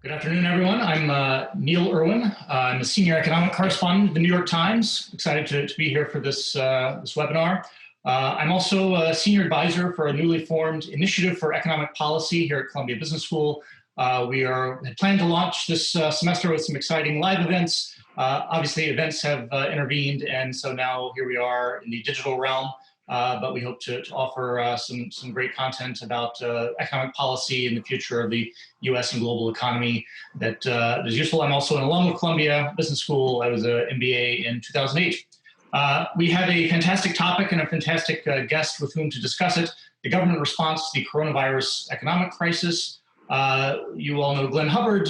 Good afternoon, everyone. I'm Neil Irwin. I'm a senior economic correspondent at the New York Times. Excited to be here for this webinar. I'm also a senior advisor for a newly formed Initiative for Economic Policy here at Columbia Business School. We had planned to launch this semester with some exciting live events. Obviously, events have intervened, and so now here we are in the digital realm. But we hope to offer some great content about economic policy and the future of the U.S. and global economy that is useful. I'm also an alum of Columbia Business School. I was an MBA in 2008. We have a fantastic topic and a fantastic guest with whom to discuss it: the government response to the coronavirus economic crisis. You all know Glenn Hubbard.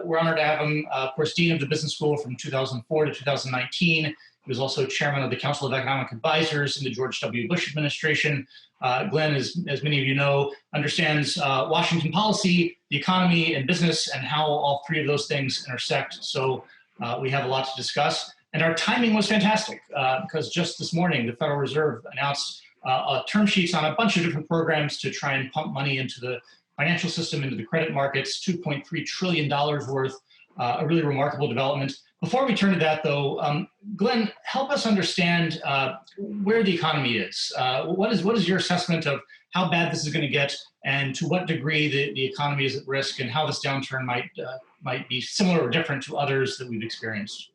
We're honored to have him, of course, Dean of the Business School from 2004 to 2019. He was also chairman of the Council of Economic Advisors in the George W. Bush administration. Glenn, as many of you know, understands Washington policy, the economy, and business, and how all three of those things intersect. So we have a lot to discuss. And our timing was fantastic because just this morning, the Federal Reserve announced term sheets on a bunch of different programs to try and pump money into the financial system, into the credit markets, $2.3 trillion worth, a really remarkable development. Before we turn to that, though, Glenn, help us understand where the economy is. What is your assessment of how bad this is going to get, and to what degree the economy is at risk, and how this downturn might be similar or different to others that we've experienced?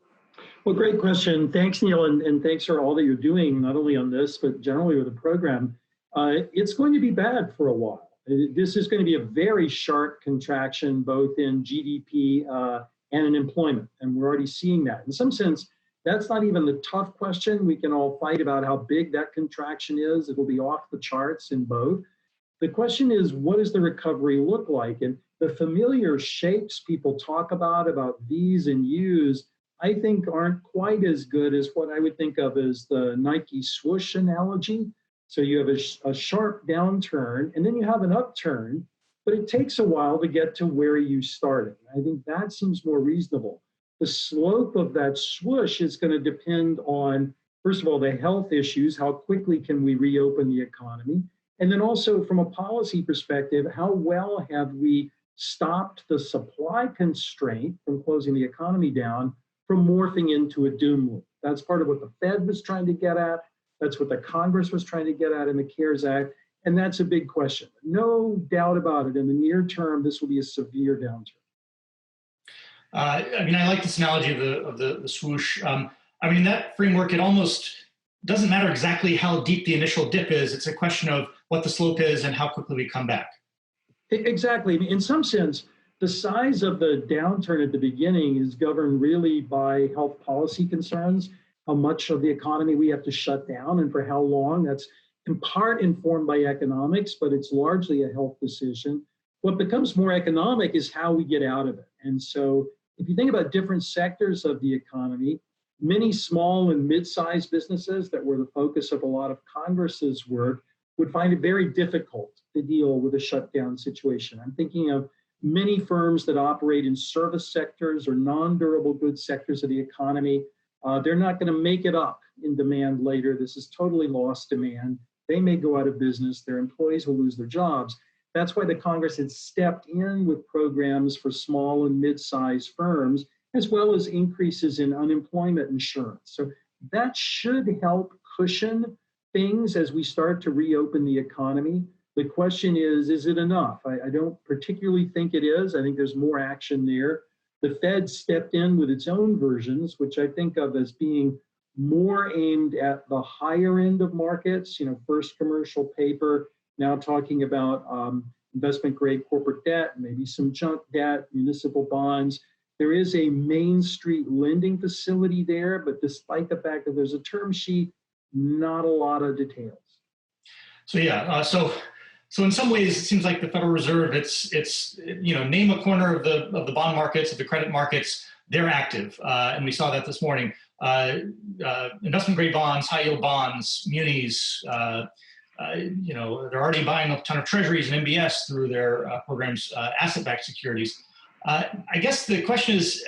Well, great question. Thanks, Neil, and thanks for all that you're doing, not only on this, but generally with the program. It's going to be bad for a while. This is going to be a very sharp contraction, both in GDP and in employment, and we're already seeing that. In some sense, that's not even the tough question. We can all fight about how big that contraction is. It will be off the charts in both. The question is, what does the recovery look like? And the familiar shapes people talk about V's and U's, I think aren't quite as good as what I would think of as the Nike swoosh analogy. So you have a sharp downturn, and then you have an upturn, but it takes a while to get to where you started. I think that seems more reasonable. The slope of that swoosh is going to depend on, first of all, the health issues. How quickly can we reopen the economy? And then also from a policy perspective, how well have we stopped the supply constraint from closing the economy down from morphing into a doom loop? That's part of what the Fed was trying to get at. That's what the Congress was trying to get at in the CARES Act. And that's a big question. No doubt about it. In the near term, this will be a severe downturn. I like this analogy of the swoosh. In that framework, it almost doesn't matter exactly how deep the initial dip is. It's a question of what the slope is and how quickly we come back. Exactly. In some sense, the size of the downturn at the beginning is governed really by health policy concerns, how much of the economy we have to shut down and for how long. That's in part informed by economics, but it's largely a health decision. What becomes more economic is how we get out of it. And so if you think about different sectors of the economy, many small and mid-sized businesses that were the focus of a lot of Congress's work would find it very difficult to deal with a shutdown situation. I'm thinking of many firms that operate in service sectors or non-durable goods sectors of the economy. They're not going to make it up in demand later. This is totally lost demand. They may go out of business. Their employees will lose their jobs. That's why the Congress had stepped in with programs for small and mid-sized firms, as well as increases in unemployment insurance. So that should help cushion things as we start to reopen the economy. The question is it enough? I don't particularly think it is. I think there's more action there. The Fed stepped in with its own versions, which I think of as being more aimed at the higher end of markets, first commercial paper, now talking about investment grade corporate debt, maybe some junk debt, municipal bonds. There is a Main Street lending facility there, but despite the fact that there's a term sheet, not a lot of details. So in some ways, it seems like the Federal Reserve, it's name a corner of the bond markets, of the credit markets, they're active, and we saw that this morning. Investment grade bonds, high yield bonds, munis. They're already buying a ton of treasuries and MBS through their programs, asset-backed securities. I guess the question is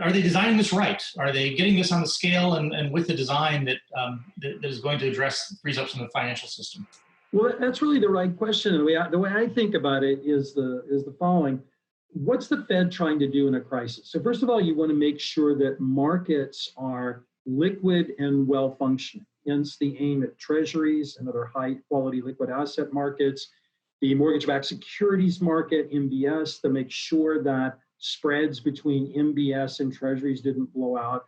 are they designing this right? Are they getting this on the scale and with the design that is going to freeze up some of the financial system? Well, that's really the right question. The way I think about it is the following. what's the Fed trying to do in a crisis? So first of all, you want to make sure that markets are liquid and well functioning. Hence the aim at treasuries and other high quality liquid asset markets, the mortgage-backed securities market, MBS, to make sure that spreads between MBS and treasuries didn't blow out.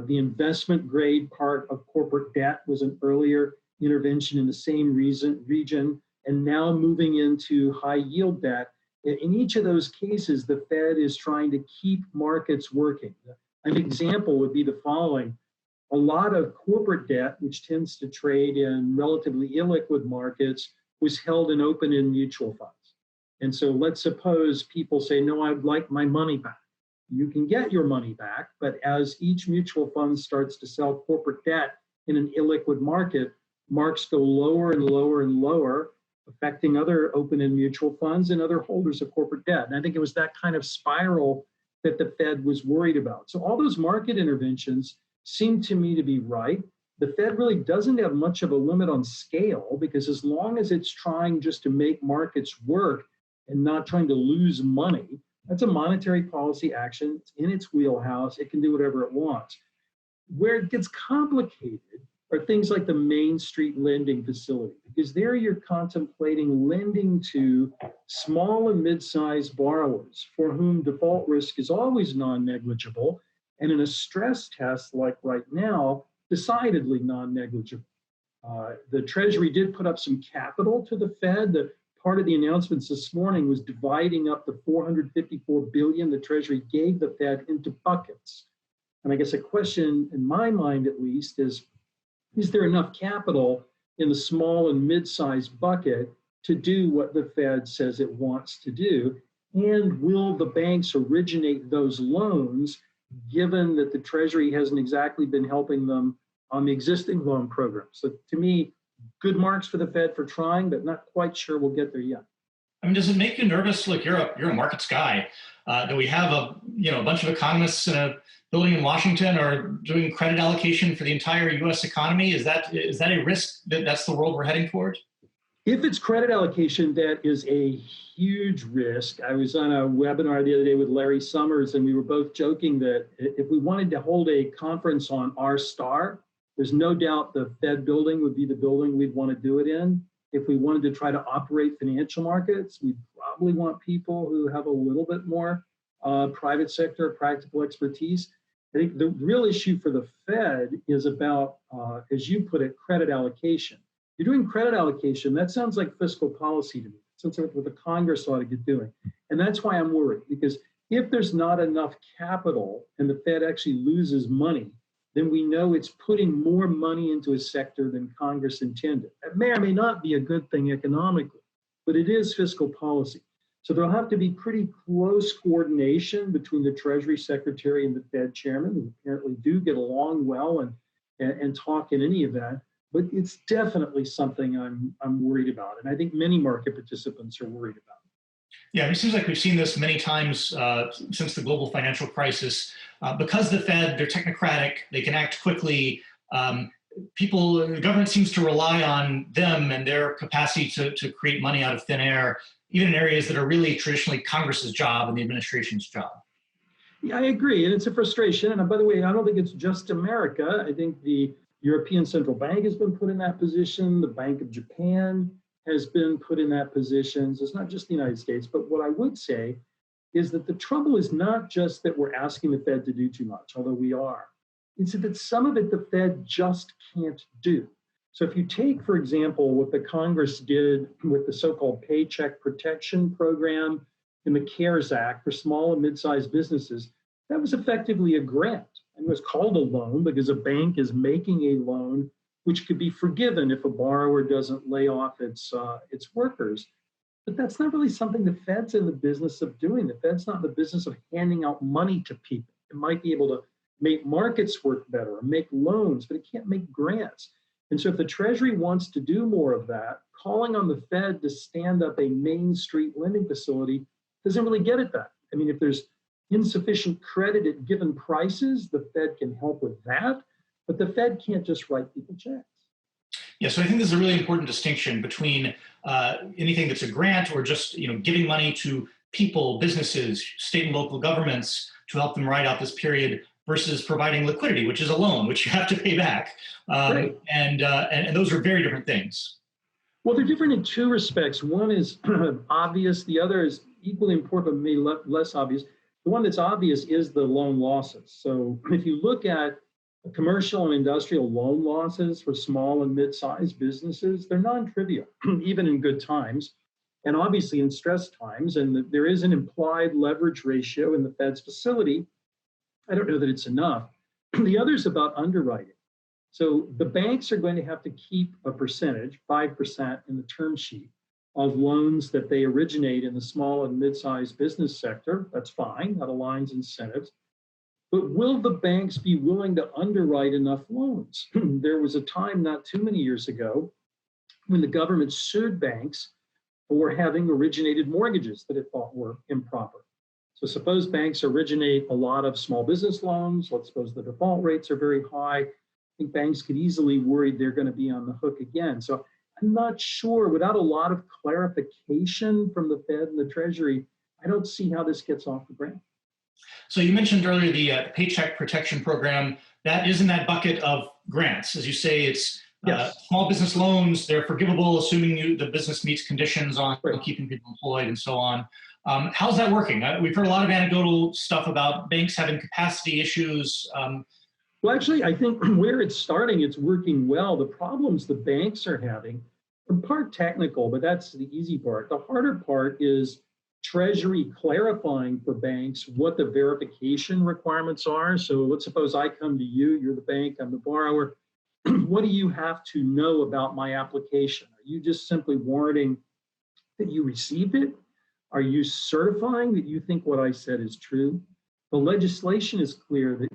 The investment grade part of corporate debt was an earlier intervention in the same region, and now moving into high yield debt. In each of those cases, the Fed is trying to keep markets working. An example would be the following. A lot of corporate debt, which tends to trade in relatively illiquid markets, was held in open-end mutual funds. And so let's suppose people say, no, I'd like my money back. You can get your money back, but as each mutual fund starts to sell corporate debt in an illiquid market, marks go lower and lower and lower, affecting other open-end mutual funds and other holders of corporate debt. And I think it was that kind of spiral that the Fed was worried about. So all those market interventions seem to me to be right. The Fed really doesn't have much of a limit on scale, because as long as it's trying just to make markets work and not trying to lose money, that's a monetary policy action. It's in its wheelhouse. It can do whatever it wants. Where it gets complicated are things like the Main Street lending facility, because there you're contemplating lending to small and mid-sized borrowers for whom default risk is always non-negligible, and in a stress test like right now, decidedly non-negligible. The Treasury did put up some capital to the Fed. Part of the announcements this morning was dividing up the $454 billion the Treasury gave the Fed into buckets. And I guess a question in my mind, at least, is there enough capital in the small and mid-sized bucket to do what the Fed says it wants to do? And will the banks originate those loans, given that the Treasury hasn't exactly been helping them on the existing loan program? So to me, good marks for the Fed for trying, but not quite sure we'll get there yet. I mean, does it make you nervous? Look, you're a markets guy. That we have a bunch of economists in a building in Washington are doing credit allocation for the entire U.S. economy. Is that a risk that's the world we're heading toward? If it's credit allocation, that is a huge risk. I was on a webinar the other day with Larry Summers, and we were both joking that if we wanted to hold a conference on R-star, there's no doubt the Fed building would be the building we'd want to do it in. If we wanted to try to operate financial markets, we'd probably want people who have a little bit more private sector practical expertise. I think the real issue for the Fed is about, as you put it, credit allocation. You're doing credit allocation, that sounds like fiscal policy to me. It sounds like what the Congress ought to get doing. And that's why I'm worried, because if there's not enough capital and the Fed actually loses money, then we know it's putting more money into a sector than Congress intended. It may or may not be a good thing economically, but it is fiscal policy. So there'll have to be pretty close coordination between the Treasury Secretary and the Fed Chairman, who apparently do get along well and talk in any event. But it's definitely something I'm worried about, and I think many market participants are worried about. Yeah, it seems like we've seen this many times since the global financial crisis. Because the Fed, they're technocratic, they can act quickly. The government seems to rely on them and their capacity to create money out of thin air, even in areas that are really traditionally Congress's job and the administration's job. Yeah, I agree, and it's a frustration. And by the way, I don't think it's just America. I think the European Central Bank has been put in that position. The Bank of Japan has been put in that position. So it's not just the United States. But what I would say is that the trouble is not just that we're asking the Fed to do too much, although we are. It's that some of it the Fed just can't do. So if you take, for example, what the Congress did with the so-called Paycheck Protection Program and the CARES Act for small and mid-sized businesses, that was effectively a grant. And it was called a loan because a bank is making a loan which could be forgiven if a borrower doesn't lay off its workers. But that's not really something the Fed's in the business of doing. The Fed's not in the business of handing out money to people. It might be able to make markets work better or make loans, but it can't make grants. And so if the Treasury wants to do more of that, calling on the Fed to stand up a Main Street lending facility doesn't really get at that. I mean, if there's insufficient credit at given prices, the Fed can help with that, but the Fed can't just write people checks. Yeah, so I think there's a really important distinction between anything that's a grant or just giving money to people, businesses, state and local governments to help them ride out this period versus providing liquidity, which is a loan, which you have to pay back. Right. And those are very different things. Well, they're different in two respects. One is obvious. The other is equally important, but maybe less obvious. The one that's obvious is the loan losses. So if you look at commercial and industrial loan losses for small and mid-sized businesses, they're non-trivial, even in good times, and obviously in stress times. And there is an implied leverage ratio in the Fed's facility. I don't know that it's enough. The other is about underwriting. So the banks are going to have to keep a percentage, 5% in the term sheet, of loans that they originate in the small and mid-sized business sector. That's fine. That aligns incentives. But will the banks be willing to underwrite enough loans? There was a time not too many years ago when the government sued banks for having originated mortgages that it thought were improper. So suppose banks originate a lot of small business loans. Let's suppose the default rates are very high. I think banks could easily worry they're going to be on the hook again. So I'm not sure, without a lot of clarification from the Fed and the Treasury, I don't see how this gets off the ground. So you mentioned earlier the Paycheck Protection Program. That is in that bucket of grants. As you say, it's Yes. Small business loans. They're forgivable, assuming the business meets conditions on Right. keeping people employed and so on. How's that working? We've heard a lot of anecdotal stuff about banks having capacity issues. Well, actually, I think where it's starting, it's working well. The problems the banks are having, in part technical, but that's the easy part. The harder part is Treasury clarifying for banks what the verification requirements are. So let's suppose I come to you, you're the bank, I'm the borrower. What do you have to know about my application? Are you just simply warranting that you received it? Are you certifying that you think what I said is true? The legislation is clear that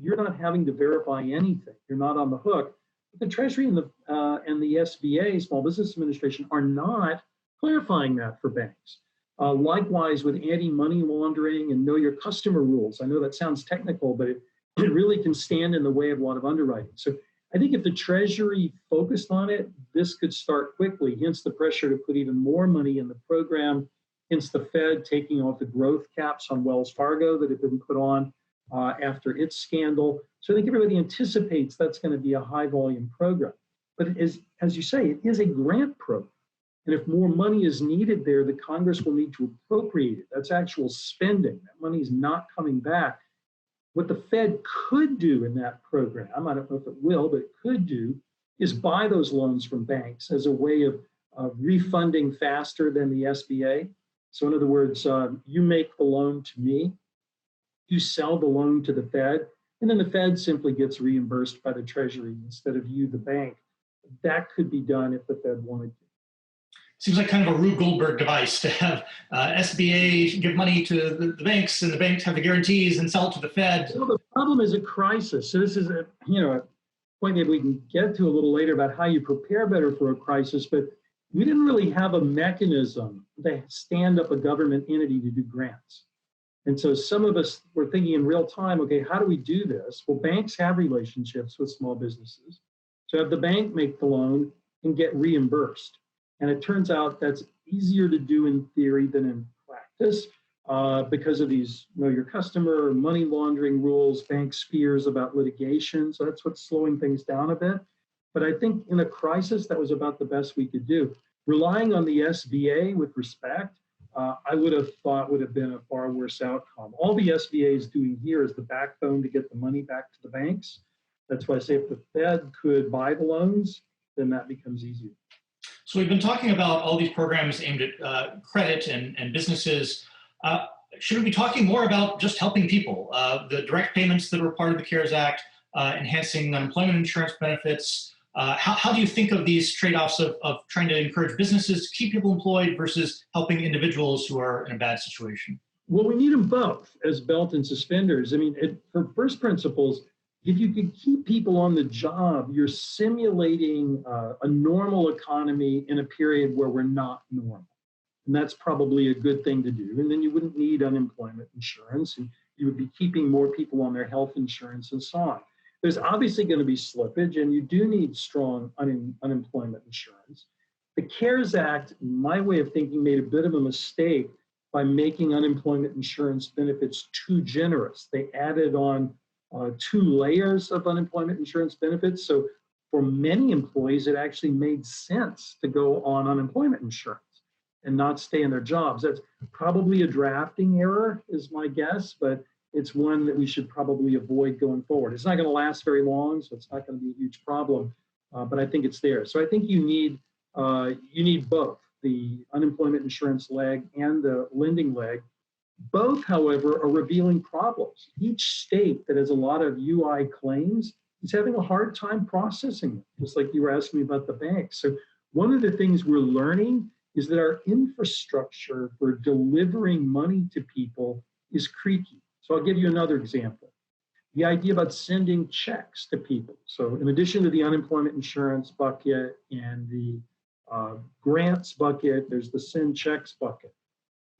you're not having to verify anything. You're not on the hook. But the Treasury and the SBA, Small Business Administration, are not clarifying that for banks. Likewise with anti-money laundering and know your customer rules. I know that sounds technical, but it really can stand in the way of a lot of underwriting. So I think if the Treasury focused on it, this could start quickly, hence the pressure to put even more money in the program, hence the Fed taking off the growth caps on Wells Fargo that had been put on after its scandal. So I think everybody anticipates that's going to be a high volume program. But it is, as you say, it is a grant program. And if more money is needed there, the Congress will need to appropriate it. That's actual spending. That money is not coming back. What the Fed could do in that program, I don't know if it will, but it could do, is buy those loans from banks as a way of refunding faster than the SBA. So in other words, you make the loan to me, you sell the loan to the Fed, and then the Fed simply gets reimbursed by the Treasury instead of you, the bank. That could be done if the Fed wanted to. Seems like kind of a Rube Goldberg device to have SBA give money to the banks and the banks have the guarantees and sell it to the Fed. Well, the problem is a crisis. So this is a point maybe we can get to a little later about how you prepare better for a crisis, but we didn't really have a mechanism to stand up a government entity to do grants. And so some of us were thinking in real time, okay, how do we do this? Well, banks have relationships with small businesses. So have the bank make the loan and get reimbursed. And it turns out that's easier to do in theory than in practice because of these know your customer, money laundering rules, banks' fears about litigation. So that's what's slowing things down a bit. But I think in a crisis, that was about the best we could do. Relying on the SBA with respect, I would have thought would have been a far worse outcome. All the SBA is doing here is the backbone to get the money back to the banks. That's why I say if the Fed could buy the loans, then that becomes easier. So we've been talking about all these programs aimed at credit and businesses. Should we be talking more about just helping people? The direct payments that were part of the CARES Act, enhancing unemployment insurance benefits. How do you think of these trade-offs of trying to encourage businesses to keep people employed versus helping individuals who are in a bad situation? Well, we need them both as belt and suspenders. I mean, for first principles, if you can keep people on the job, you're simulating a normal economy in a period where we're not normal. And that's probably a good thing to do. And then you wouldn't need unemployment insurance, and you would be keeping more people on their health insurance and so on. There's obviously going to be slippage, and you do need strong unemployment insurance. The CARES Act, my way of thinking, made a bit of a mistake by making unemployment insurance benefits too generous. They added on 2 layers of unemployment insurance benefits. So for many employees, it actually made sense to go on unemployment insurance and not stay in their jobs. That's probably a drafting error, is my guess, but it's one that we should probably avoid going forward. It's not going to last very long, so it's not going to be a huge problem, but I think it's there. So I think you need both the unemployment insurance leg and the lending leg. Both, however, are revealing problems. Each state that has a lot of UI claims is having a hard time processing them, just like you were asking me about the banks. So one of the things we're learning is that our infrastructure for delivering money to people is creaky. So I'll give you another example. The idea about sending checks to people. So in addition to the unemployment insurance bucket and the grants bucket, there's the send checks bucket.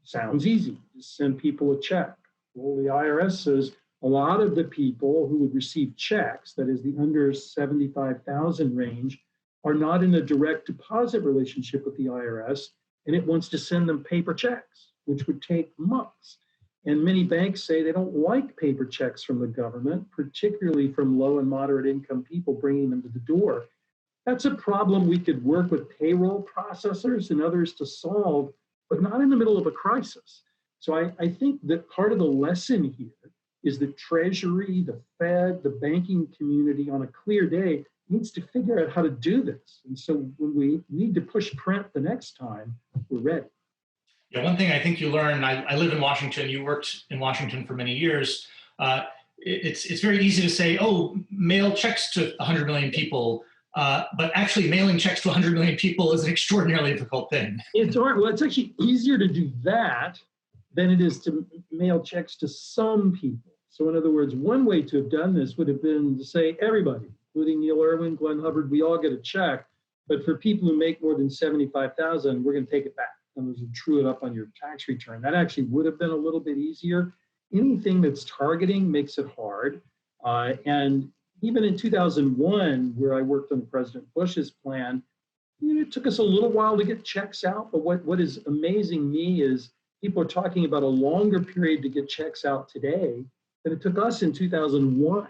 Sounds easy, just send people a check. Well, the IRS says a lot of the people who would receive checks, that is the under 75,000 range, are not in a direct deposit relationship with the IRS, and it wants to send them paper checks, which would take months. And many banks say they don't like paper checks from the government, particularly from low and moderate income people bringing them to the door. That's a problem we could work with payroll processors and others to solve, but not in the middle of a crisis. So I think that part of the lesson here is that Treasury, the Fed, the banking community on a clear day needs to figure out how to do this. And so when we need to push print the next time, we're ready. Yeah, one thing I think you learn, I live in Washington, you worked in Washington for many years. It's very easy to say, oh, mail checks to 100 million people. But actually mailing checks to 100 million people is an extraordinarily difficult thing. It's actually easier to do that than it is to mail checks to some people. So in other words, one way to have done this would have been to say everybody, including Neil Irwin, Glenn Hubbard, we all get a check. But for people who make more than 75,000, we're going to take it back. And there's a true it up on your tax return. That actually would have been a little bit easier. Anything that's targeting makes it hard. And even in 2001, where I worked on President Bush's plan, it took us a little while to get checks out. But what is amazing me is people are talking about a longer period to get checks out today than it took us in 2001.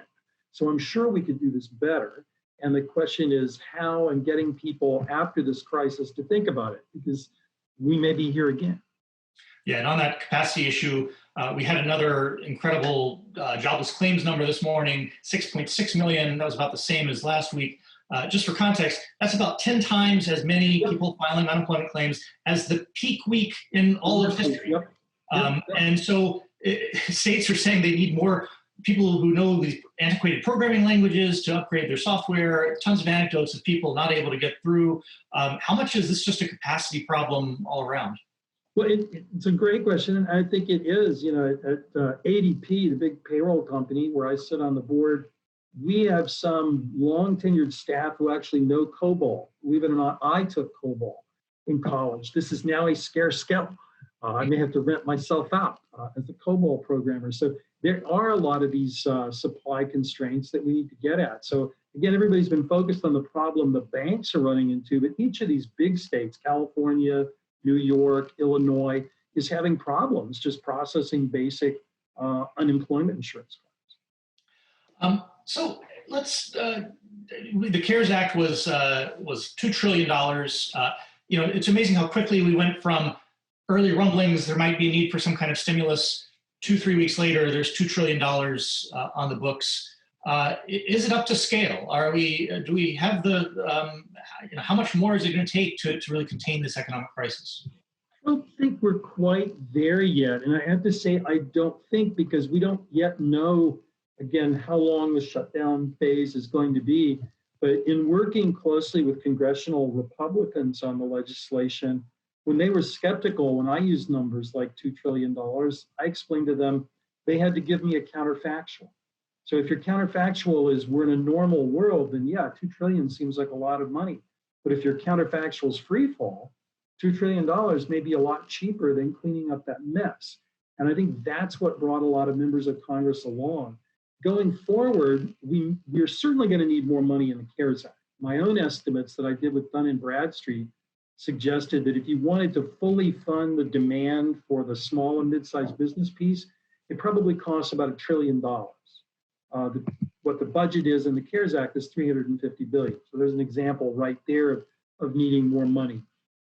So I'm sure we could do this better. And the question is how, and getting people after this crisis to think about it, because we may be here again. Yeah, and on that capacity issue, we had another incredible jobless claims number this morning, 6.6 million. That was about the same as last week. Just for context, that's about 10 times as many people filing unemployment claims as the peak week in all of history. And so states are saying they need more people who know these antiquated programming languages to upgrade their software. Tons of anecdotes of people not able to get through. How much is this just a capacity problem all around? Well, it's a great question. And I think it is, at ADP, the big payroll company where I sit on the board, we have some long tenured staff who actually know COBOL. Believe it or not, I took COBOL in college. This is now a scarce skill. I may have to rent myself out as a COBOL programmer. So there are a lot of these supply constraints that we need to get at. So again, everybody's been focused on the problem the banks are running into, but each of these big states, California, New York, Illinois, is having problems just processing basic unemployment insurance claims. So let's. The CARES Act was $2 trillion. It's amazing how quickly we went from early rumblings there might be a need for some kind of stimulus. 2-3 weeks later, there's $2 trillion on the books. Is it up to scale? Do we have the, how much more is it going to take to really contain this economic crisis? I don't think we're quite there yet. And I have to say, I don't think, because we don't yet know, again, how long the shutdown phase is going to be. But in working closely with congressional Republicans on the legislation, when they were skeptical, when I used numbers like $2 trillion, I explained to them they had to give me a counterfactual. So if your counterfactual is we're in a normal world, then yeah, $2 trillion seems like a lot of money. But if your counterfactual is free fall, $2 trillion may be a lot cheaper than cleaning up that mess. And I think that's what brought a lot of members of Congress along. Going forward, we're certainly going to need more money in the CARES Act. My own estimates that I did with Dun & Bradstreet suggested that if you wanted to fully fund the demand for the small and mid-sized business piece, it probably costs about $1 trillion. What the budget is in the CARES Act is $350 billion. So there's an example right there of needing more money.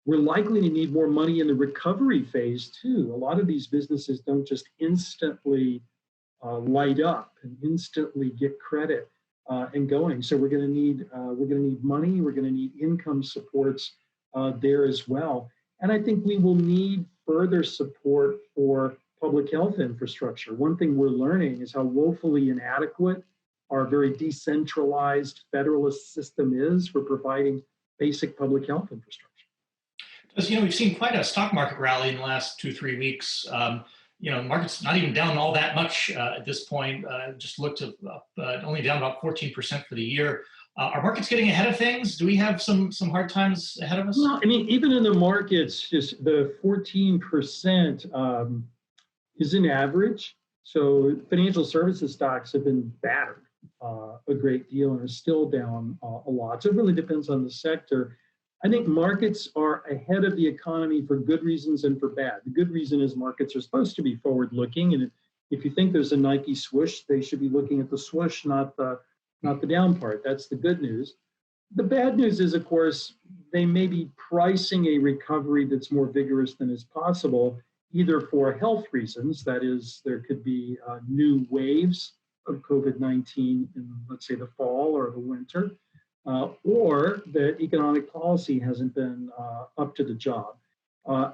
We're likely to need more money in the recovery phase too. A lot of these businesses don't just instantly light up and instantly get credit and going. So we're going to need money. We're going to need income supports there as well. And I think we will need further support for public health infrastructure. One thing we're learning is how woefully inadequate our very decentralized federalist system is for providing basic public health infrastructure. We've seen quite a stock market rally in the last 2-3 weeks. Market's not even down all that much at this point. Just looked at only down about 14% for the year. Are markets getting ahead of things? Do we have some hard times ahead of us? No, I mean, even in the markets, just the 14% is an average. So financial services stocks have been battered a great deal and are still down a lot. So it really depends on the sector. I think markets are ahead of the economy for good reasons and for bad. The good reason is markets are supposed to be forward-looking, and if you think there's a Nike swoosh, they should be looking at the swoosh, not the down part. That's the good news. The bad news is, of course, they may be pricing a recovery that's more vigorous than is possible, either for health reasons, that is, there could be new waves of COVID-19 in, let's say, the fall or the winter, or that economic policy hasn't been up to the job.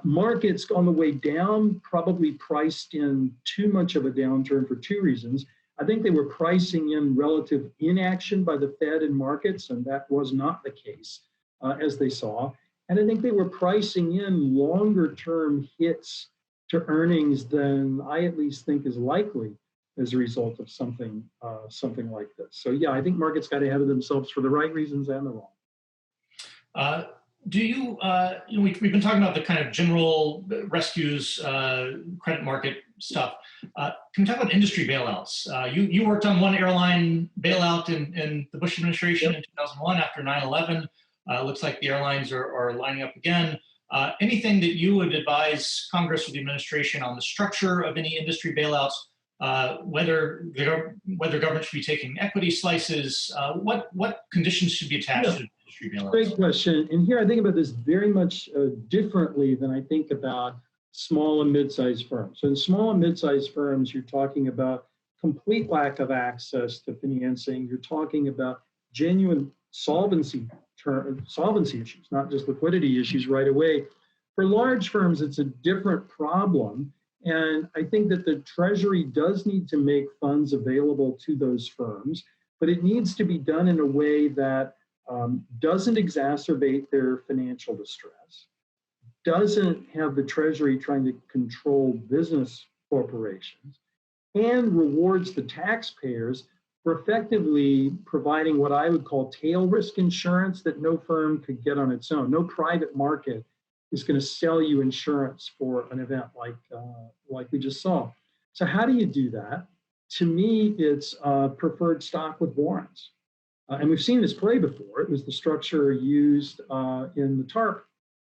Markets on the way down probably priced in too much of a downturn for two reasons. I think they were pricing in relative inaction by the Fed and markets, and that was not the case as they saw. And I think they were pricing in longer term hits to earnings than I at least think is likely as a result of something like this. So yeah, I think markets got ahead of themselves for the right reasons and the wrong. We've been talking about the kind of general rescues, credit market stuff. Can we talk about industry bailouts? You worked on one airline bailout in the Bush administration in 2001 after 9/11. Looks like the airlines are lining up again. Anything that you would advise Congress or the administration on the structure of any industry bailouts? Whether government should be taking equity slices, what conditions should be attached to industry bailouts? Great question. And here I think about this very much differently than I think about small and mid-sized firms. So in small and mid-sized firms, you're talking about complete lack of access to financing. You're talking about genuine solvency issues, not just liquidity issues right away. For large firms, it's a different problem. And I think that the Treasury does need to make funds available to those firms, but it needs to be done in a way that doesn't exacerbate their financial distress, doesn't have the Treasury trying to control business corporations, and rewards the taxpayers for effectively providing what I would call tail risk insurance that no firm could get on its own. No private market is going to sell you insurance for an event like we just saw. So how do you do that? To me, it's preferred stock with warrants. And we've seen this play before. It was the structure used in the TARP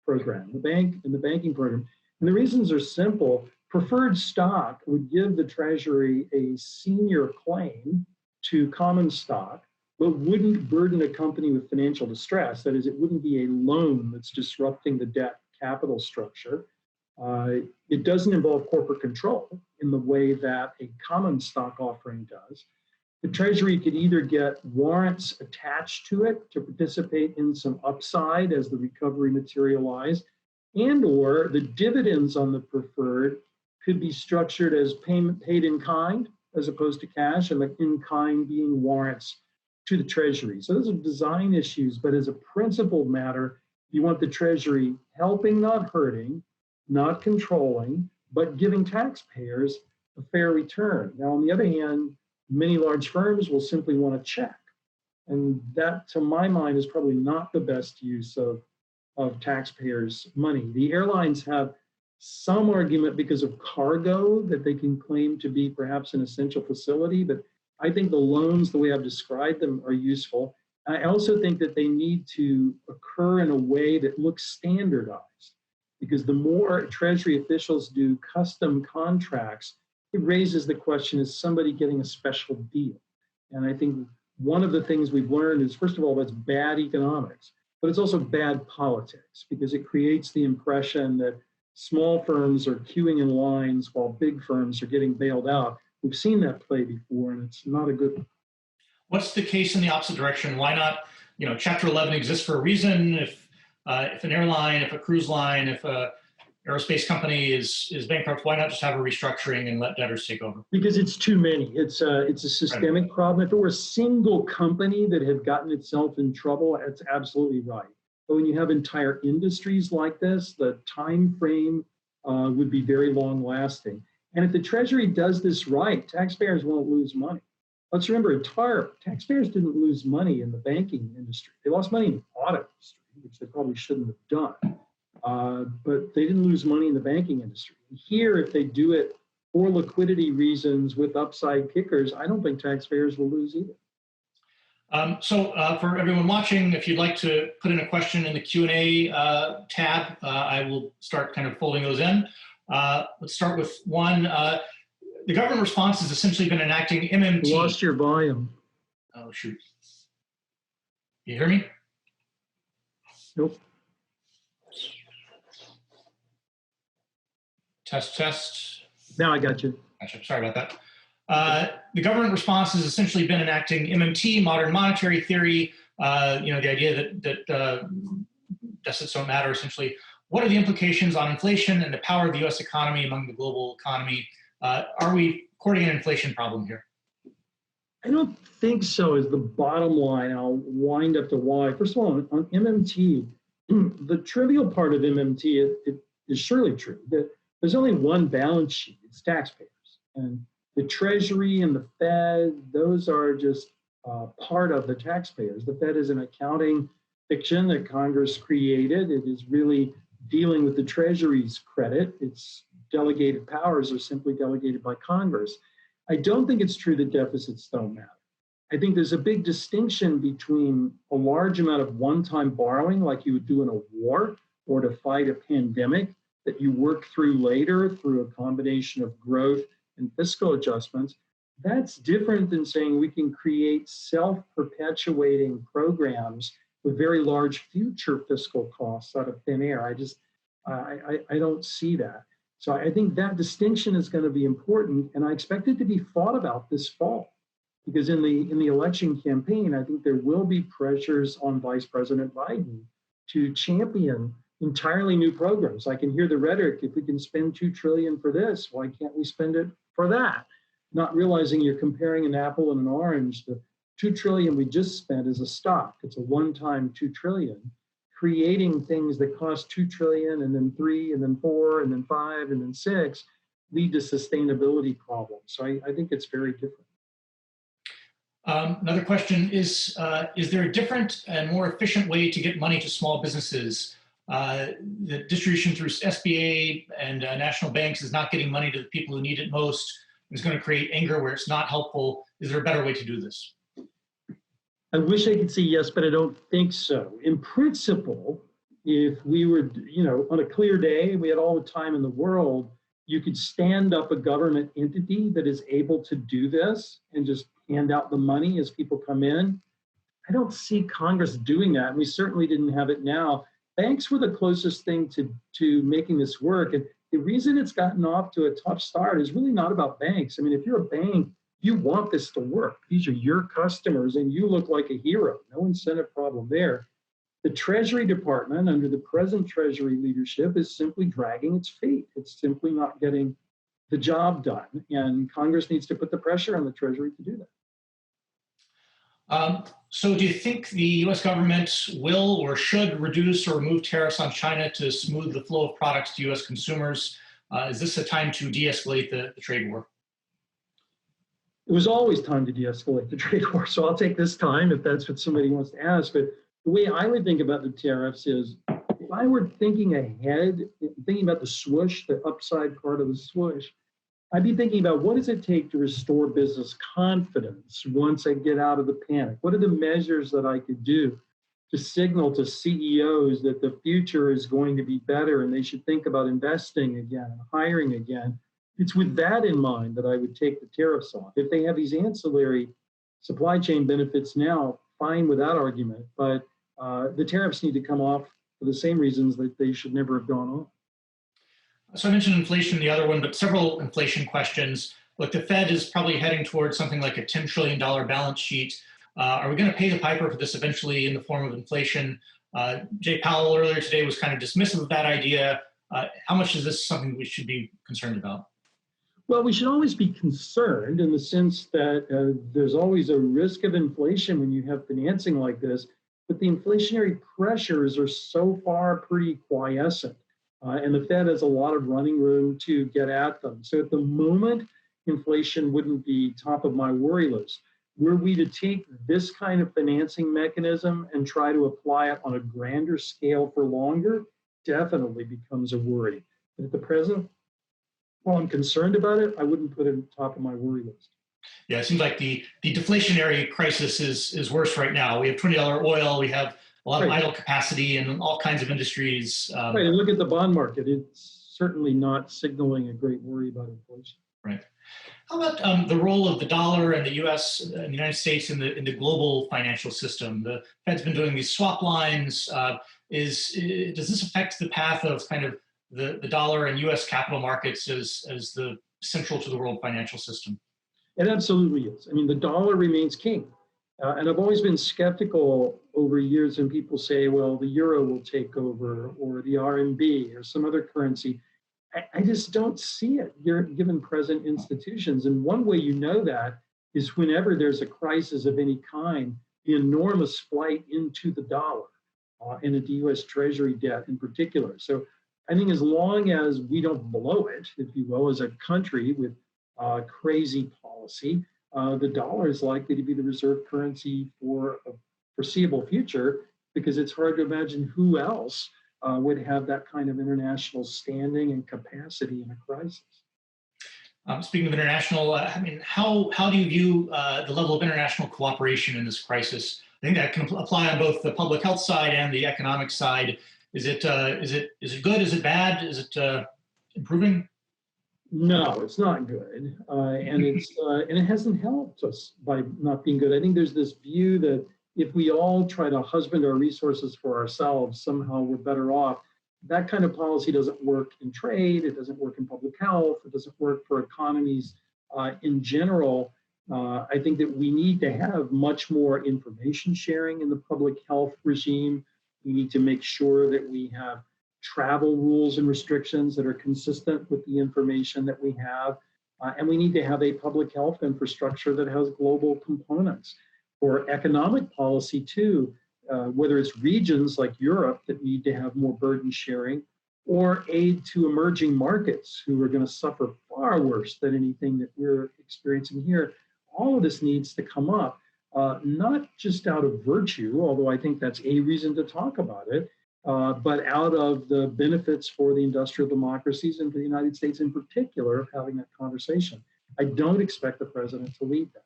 program, the banking program. And the reasons are simple. Preferred stock would give the Treasury a senior claim to common stock, but wouldn't burden a company with financial distress. That is, it wouldn't be a loan that's disrupting the debt capital structure. It doesn't involve corporate control in the way that a common stock offering does. The Treasury could either get warrants attached to it to participate in some upside as the recovery materialized, and or the dividends on the preferred could be structured as payment paid in kind as opposed to cash, and the in kind being warrants to the Treasury. So those are design issues, but as a principled matter, you want the Treasury helping, not hurting, not controlling, but giving taxpayers a fair return. Now, on the other hand, many large firms will simply want a check. And that, to my mind, is probably not the best use of taxpayers' money. The airlines have some argument because of cargo that they can claim to be perhaps an essential facility, but I think the loans, the way I've described them, are useful. I also think that they need to occur in a way that looks standardized, because the more Treasury officials do custom contracts, it raises the question, is somebody getting a special deal? And I think one of the things we've learned is, first of all, that's bad economics, but it's also bad politics, because it creates the impression that small firms are queuing in lines while big firms are getting bailed out. We've seen that play before, and it's not a good one. What's the case in the opposite direction? Why not, Chapter 11 exists for a reason. If an airline, if a cruise line, if a aerospace company is bankrupt, why not just have a restructuring and let debtors take over? Because it's too many. It's a systemic problem. If it were a single company that had gotten itself in trouble, that's absolutely right. But when you have entire industries like this, the time frame would be very long lasting. And if the Treasury does this right, taxpayers won't lose money. Let's remember, taxpayers didn't lose money in the banking industry. They lost money in the auto industry, which they probably shouldn't have done. But they didn't lose money in the banking industry. Here, if they do it for liquidity reasons with upside kickers, I don't think taxpayers will lose either. So for everyone watching, if you'd like to put in a question in the Q&A tab, I will start kind of folding those in. Let's start with one. The government response has essentially been enacting MMT. You lost your volume. Oh, shoot. You hear me? Nope. Test. Now I got you. Gotcha. Sorry about that. The government response has essentially been enacting MMT, modern monetary theory, the idea that deficits don't matter, essentially. What are the implications on inflation and the power of the U.S. economy among the global economy? Are we courting an inflation problem here? I don't think so is the bottom line. I'll wind up to why. First of all, on MMT, the trivial part of MMT, it is surely true that there's only one balance sheet. It's taxpayers. And the Treasury and the Fed, those are just part of the taxpayers. The Fed is an accounting fiction that Congress created. It is really dealing with the Treasury's credit. Its delegated powers are simply delegated by Congress. I don't think it's true that deficits don't matter. I think there's a big distinction between a large amount of one-time borrowing like you would do in a war or to fight a pandemic that you work through later through a combination of growth and fiscal adjustments. That's different than saying we can create self-perpetuating programs with very large future fiscal costs out of thin air. I don't see that. So I think that distinction is going to be important, and I expect it to be fought about this fall, because in the election campaign, I think there will be pressures on Vice President Biden to champion entirely new programs. I can hear the rhetoric: if we can spend $2 trillion for this, why can't we spend it for that? Not realizing you're comparing an apple and an orange. The $2 trillion we just spent is a stock. It's a one-time $2 trillion. Creating things that cost $2 trillion and then 3 and then 4 and then 5 and then 6 lead to sustainability problems. So I think it's very different. Another question is there a different and more efficient way to get money to small businesses? The distribution through SBA and national banks is not getting money to the people who need it most. It's going to create anger where it's not helpful. Is there a better way to do this? I wish I could say yes, but I don't think so. In principle, if we were, on a clear day, we had all the time in the world, you could stand up a government entity that is able to do this and just hand out the money as people come in. I don't see Congress doing that, and we certainly didn't have it now. Banks were the closest thing to making this work, and the reason it's gotten off to a tough start is really not about banks. I mean, if you're a bank, you want this to work. These are your customers, and you look like a hero. No incentive problem there. The Treasury Department, under the present Treasury leadership, is simply dragging its feet. It's simply not getting the job done, and Congress needs to put the pressure on the Treasury to do that. So do you think the U.S. government will or should reduce or remove tariffs on China to smooth the flow of products to U.S. consumers? Is this a time to de-escalate the trade war? It was always time to de-escalate the trade war, so I'll take this time if that's what somebody wants to ask. But the way I would think about the tariffs is, if I were thinking ahead, thinking about the swoosh, the upside part of the swoosh, I'd be thinking about what does it take to restore business confidence once I get out of the panic? What are the measures that I could do to signal to CEOs that the future is going to be better and they should think about investing again, hiring again? It's with that in mind that I would take the tariffs off. If they have these ancillary supply chain benefits now, fine with that argument, but the tariffs need to come off for the same reasons that they should never have gone off. So I mentioned inflation, the other one, but several inflation questions. Look, the Fed is probably heading towards something like a $10 trillion balance sheet. Are we going to pay the piper for this eventually in the form of inflation? Jay Powell earlier today was kind of dismissive of that idea. How much is this something we should be concerned about? Well, we should always be concerned in the sense that there's always a risk of inflation when you have financing like this, but the inflationary pressures are so far pretty quiescent. And the Fed has a lot of running room to get at them. So at the moment, inflation wouldn't be top of my worry list. Were we to take this kind of financing mechanism and try to apply it on a grander scale for longer, definitely becomes a worry. But at the present, while I'm concerned about it, I wouldn't put it at the top of my worry list. Yeah, it seems like the deflationary crisis is worse right now. We have $20 oil, we have a lot of idle capacity in all kinds of industries. Right, and look at the bond market. It's certainly not signaling a great worry about inflation. Right. How about the role of the dollar and the U.S. and the United States in the global financial system? The Fed's been doing these swap lines. Does this affect the path of kind of the dollar and U.S. capital markets as the central to the world financial system? It absolutely is. I mean, the dollar remains king. And I've always been skeptical over years when people say, well, the euro will take over or the RMB or some other currency. I just don't see it given present institutions. And one way you know that is whenever there's a crisis of any kind, the enormous flight into the dollar and into U.S. Treasury debt in particular. So I think as long as we don't blow it, if you will, as a country with crazy policy, the dollar is likely to be the reserve currency for a foreseeable future because it's hard to imagine who else would have that kind of international standing and capacity in a crisis. Speaking of international, I mean, how do you view the level of international cooperation in this crisis? I think that can apply on both the public health side and the economic side. Is it good? Is it bad? Is it improving? No, it's not good, and it hasn't helped us by not being good. I think there's this view that if we all try to husband our resources for ourselves, somehow we're better off. That kind of policy doesn't work in trade. It doesn't work in public health. It doesn't work for economies in general. I think that we need to have much more information sharing in the public health regime. We need to make sure that we have travel rules and restrictions that are consistent with the information that we have. And we need to have a public health infrastructure that has global components. For economic policy too, whether it's regions like Europe that need to have more burden sharing, or aid to emerging markets who are going to suffer far worse than anything that we're experiencing here. All of this needs to come up, not just out of virtue, although I think that's a reason to talk about it, but out of the benefits for the industrial democracies and for the United States in particular of having that conversation. I don't expect the president to lead that.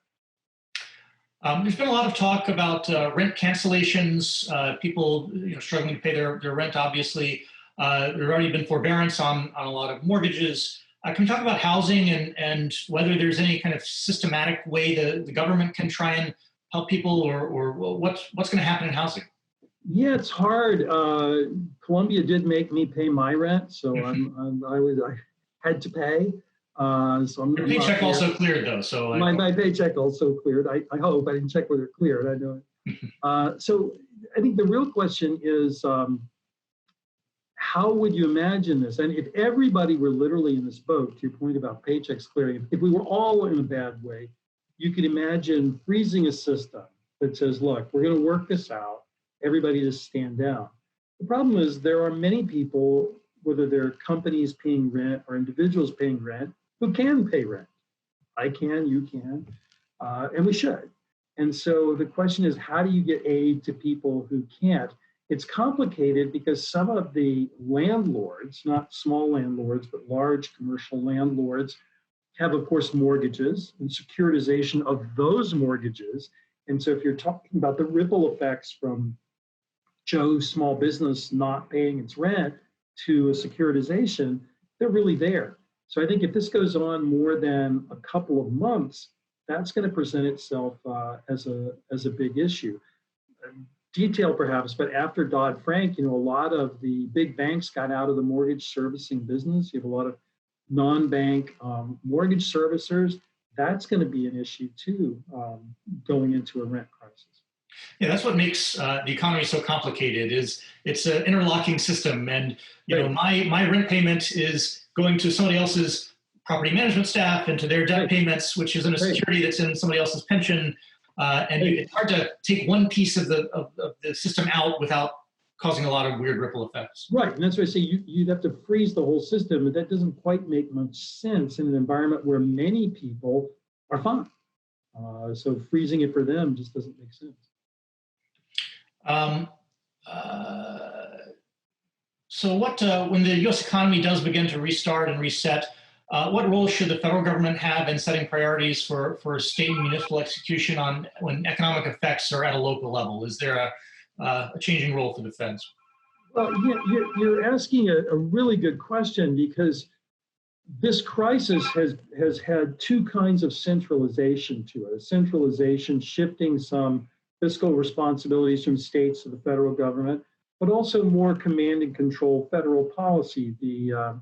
There's been a lot of talk about rent cancellations, people struggling to pay their rent, obviously. There's already been forbearance on a lot of mortgages. Can we talk about housing and whether there's any kind of systematic way the government can try and help people or what's going to happen in housing? Yeah, it's hard. Columbia did make me pay my rent, so I had to pay. So your paycheck also cleared, though. So my paycheck also cleared. I hope. I didn't check whether it cleared. I know it. So I think the real question is, how would you imagine this? And if everybody were literally in this boat, to your point about paychecks clearing, if we were all in a bad way, you could imagine freezing a system that says, look, we're going to work this out. Everybody just stand down. The problem is there are many people, whether they're companies paying rent or individuals paying rent, who can pay rent. I can, you can, and we should. And so the question is, how do you get aid to people who can't? It's complicated because some of the landlords, not small landlords, but large commercial landlords, have, of course, mortgages and securitization of those mortgages. And so if you're talking about the ripple effects from Joe's small business not paying its rent to a securitization, they're really there. So I think if this goes on more than a couple of months, that's going to present itself as a big issue. Detail perhaps, but after Dodd-Frank, a lot of the big banks got out of the mortgage servicing business. You have a lot of non-bank mortgage servicers. That's going to be an issue too, going into a rent crisis. Yeah, that's what makes the economy so complicated. Is it's an interlocking system, and my rent payment is going to somebody else's property management staff and to their debt payments, which is in a security that's in somebody else's pension. It's hard to take one piece of the system out without causing a lot of weird ripple effects. Right, and that's why I say you'd have to freeze the whole system, and that doesn't quite make much sense in an environment where many people are fine. So freezing it for them just doesn't make sense. So when the U.S. economy does begin to restart and reset, what role should the federal government have in setting priorities for state and municipal execution on when economic effects are at a local level? Is there a changing role for the feds? Well, you're asking a really good question, because this crisis has had two kinds of centralization to it. A centralization shifting some fiscal responsibilities from states to the federal government, but also more command and control federal policy. The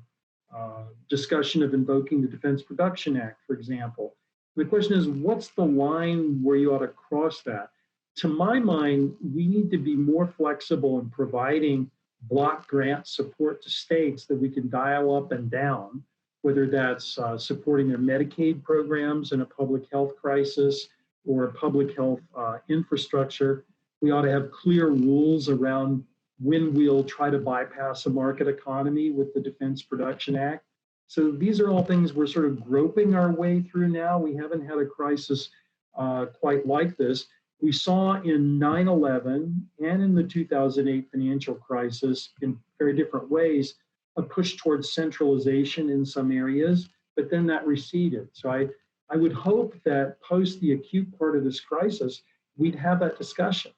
discussion of invoking the Defense Production Act, for example. The question is, what's the line where you ought to cross that? To my mind, we need to be more flexible in providing block grant support to states that we can dial up and down, whether that's supporting their Medicaid programs in a public health crisis or public health infrastructure. We ought to have clear rules around when we'll try to bypass a market economy with the Defense Production Act. So these are all things we're sort of groping our way through now. We haven't had a crisis quite like this. We saw in 9/11 and in the 2008 financial crisis, in very different ways, a push towards centralization in some areas, but then that receded. So I would hope that post the acute part of this crisis, we'd have that discussion,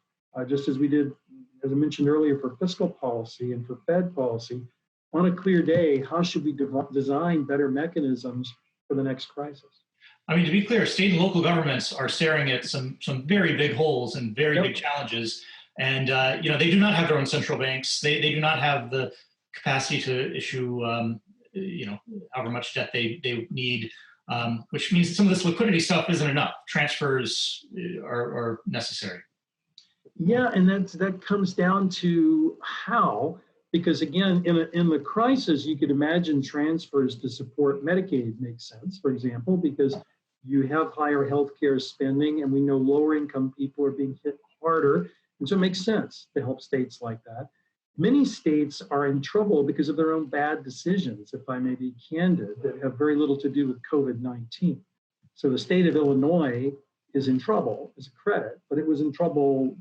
just as we did, as I mentioned earlier, for fiscal policy and for Fed policy. On a clear day, how should we design better mechanisms for the next crisis? I mean, to be clear, state and local governments are staring at some very big holes and very big challenges. And, they do not have their own central banks. They do not have the capacity to issue, however much debt they need, which means some of this liquidity stuff isn't enough. Transfers are necessary. Yeah, and that comes down to how, because again, in the crisis, you could imagine transfers to support Medicaid makes sense, for example, because you have higher healthcare spending, and we know lower income people are being hit harder, and so it makes sense to help states like that. Many states are in trouble because of their own bad decisions, if I may be candid, that have very little to do with COVID-19. So the state of Illinois is in trouble as a credit, but it was in trouble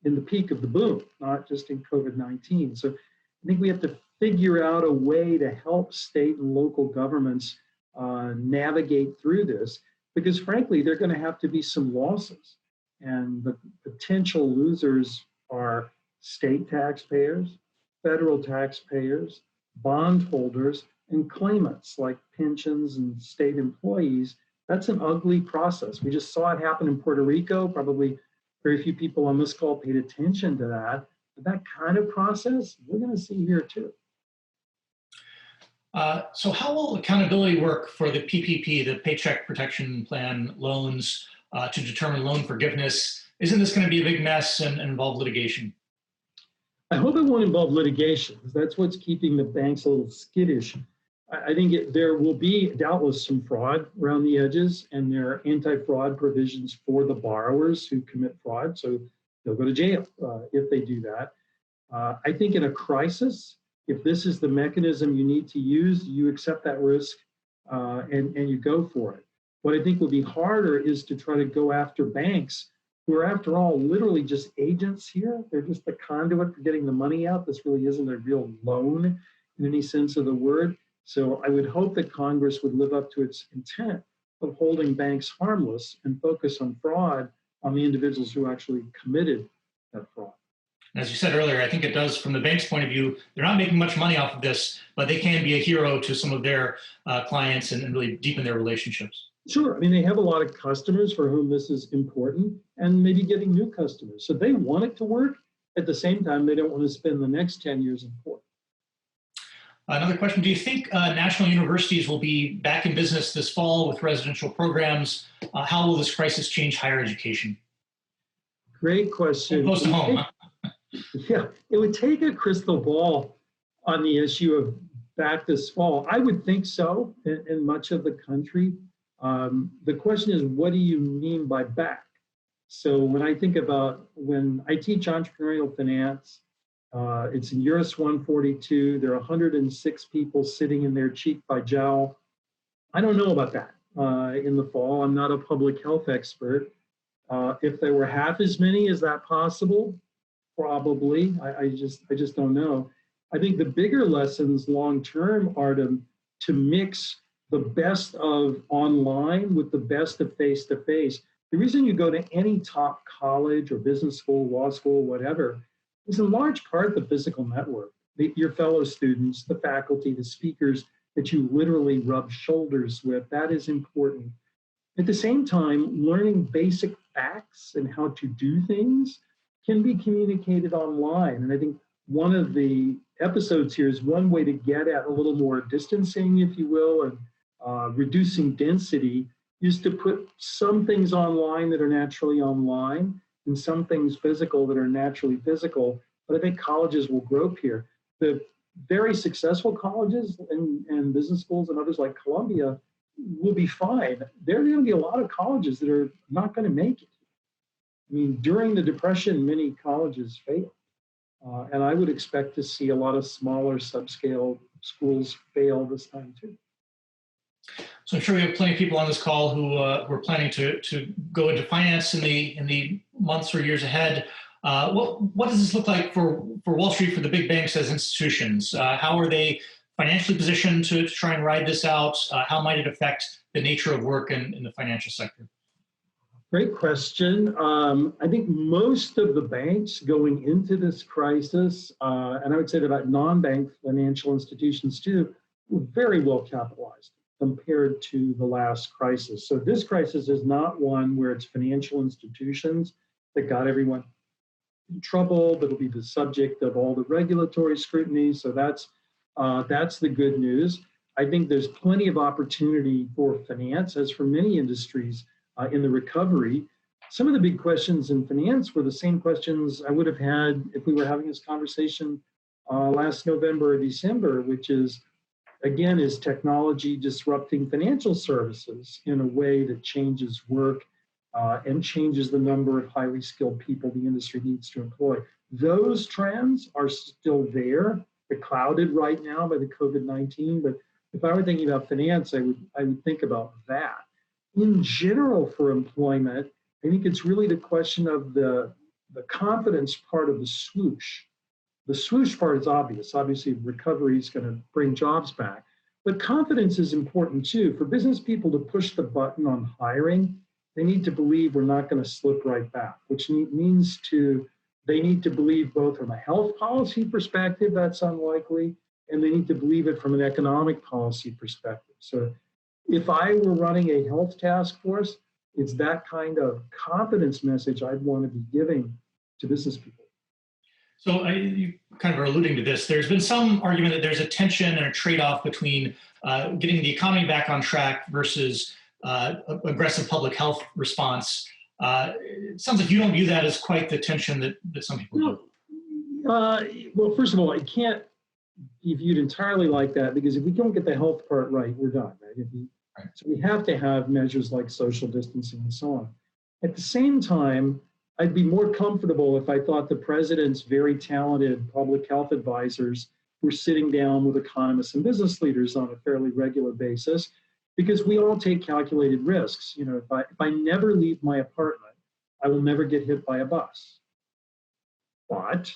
in the peak of the boom, not just in COVID-19. So I think we have to figure out a way to help state and local governments navigate through this, because frankly, there are going to have to be some losses. And the potential losers are state taxpayers, federal taxpayers, bondholders, and claimants like pensions and state employees. That's an ugly process. We just saw it happen in Puerto Rico. Probably very few people on this call paid attention to that. But that kind of process, we're going to see here too. So how will accountability work for the PPP, the Paycheck Protection Plan loans, to determine loan forgiveness? Isn't this going to be a big mess and involve litigation? I hope it won't involve litigation, because that's what's keeping the banks a little skittish. I think there will be doubtless some fraud around the edges, and there are anti-fraud provisions for the borrowers who commit fraud, so they'll go to jail if they do that. I think in a crisis, if this is the mechanism you need to use, you accept that risk and you go for it. What I think will be harder is to try to go after banks who are, after all, literally just agents here. They're just the conduit for getting the money out. This really isn't a real loan in any sense of the word. So I would hope that Congress would live up to its intent of holding banks harmless and focus on fraud on the individuals who actually committed that fraud. As you said earlier, I think it does, from the bank's point of view, they're not making much money off of this, but they can be a hero to some of their clients and really deepen their relationships. Sure. I mean, they have a lot of customers for whom this is important and maybe getting new customers. So they want it to work. At the same time, they don't want to spend the next 10 years in court. Another question, do you think national universities will be back in business this fall with residential programs? How will this crisis change higher education? Great question. Close to home, huh? Yeah, it would take a crystal ball on the issue of back this fall. I would think so in much of the country. The question is, what do you mean by back? So when I think about when I teach entrepreneurial finance, it's in US 142. There are 106 people sitting in there cheek by jowl. I don't know about that in the fall. I'm not a public health expert. If there were half as many, is that possible? Probably. I just don't know. I think the bigger lessons long term are to mix the best of online with the best of face to face. The reason you go to any top college or business school, law school, whatever, is in large part the physical network, your fellow students, the faculty, the speakers that you literally rub shoulders with. That is important. At the same time, learning basic facts and how to do things can be communicated online. And I think one of the episodes here is one way to get at a little more distancing, if you will, and reducing density is to put some things online that are naturally online and some things physical that are naturally physical. But I think colleges will grow here. The very successful colleges and business schools and others like Columbia will be fine. There are going to be a lot of colleges that are not going to make it. I mean, during the Depression, many colleges failed. And I would expect to see a lot of smaller subscale schools fail this time too. So I'm sure we have plenty of people on this call who are planning to go into finance in the months or years ahead. What does this look like for Wall Street, for the big banks as institutions? How are they financially positioned to try and ride this out? How might it affect the nature of work in the financial sector? Great question. I think most of the banks going into this crisis, and I would say that about non-bank financial institutions too, were very well capitalized compared to the last crisis. So this crisis is not one where it's financial institutions that got everyone in trouble, that'll be the subject of all the regulatory scrutiny. So that's the good news. I think there's plenty of opportunity for finance, as for many industries, in the recovery. Some of the big questions in finance were the same questions I would have had if we were having this conversation last November or December, which is, again, is technology disrupting financial services in a way that changes work and changes the number of highly skilled people the industry needs to employ? Those trends are still there. They're clouded right now by the COVID-19, but if I were thinking about finance, I would think about that. In general, for employment, I think it's really the question of the confidence part of the swoosh. The swoosh part is obvious. Obviously, recovery is going to bring jobs back. But confidence is important too. For business people to push the button on hiring, they need to believe we're not going to slip right back, which means they need to believe both from a health policy perspective, that's unlikely, and they need to believe it from an economic policy perspective. So if I were running a health task force, it's that kind of confidence message I'd want to be giving to business people. So you kind of are alluding to this. There's been some argument that there's a tension and a trade-off between getting the economy back on track versus aggressive public health response. It sounds like you don't view that as quite the tension that some people do. Well, first of all, it can't be viewed entirely like that, because if we don't get the health part right, we're done, right? So we have to have measures like social distancing and so on. At the same time, I'd be more comfortable if I thought the president's very talented public health advisors were sitting down with economists and business leaders on a fairly regular basis, because we all take calculated risks. You know, if I never leave my apartment, I will never get hit by a bus. But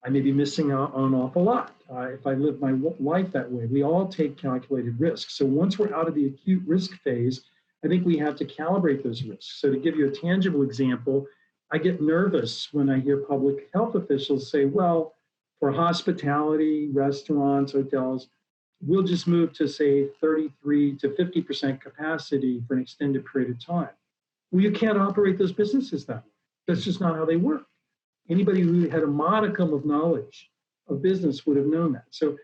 I may be missing out on an awful lot if I live my life that way. We all take calculated risks. So once we're out of the acute risk phase, I think we have to calibrate those risks. So to give you a tangible example, I get nervous when I hear public health officials say, well, for hospitality, restaurants, hotels, we'll just move to, say, 33 to 50% capacity for an extended period of time. Well, you can't operate those businesses that way. That's just not how they work. Anybody who had a modicum of knowledge of business would have known that. So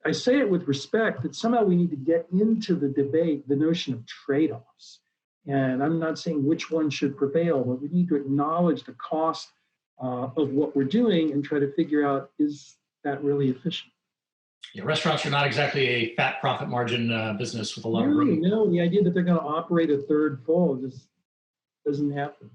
I say it with respect that somehow we need to get into the debate, the notion of trade-offs. And I'm not saying which one should prevail, but we need to acknowledge the cost of what we're doing and try to figure out, is that really efficient? Yeah, restaurants are not exactly a fat profit margin business with a lot of room. No, the idea that they're going to operate a third full just doesn't happen.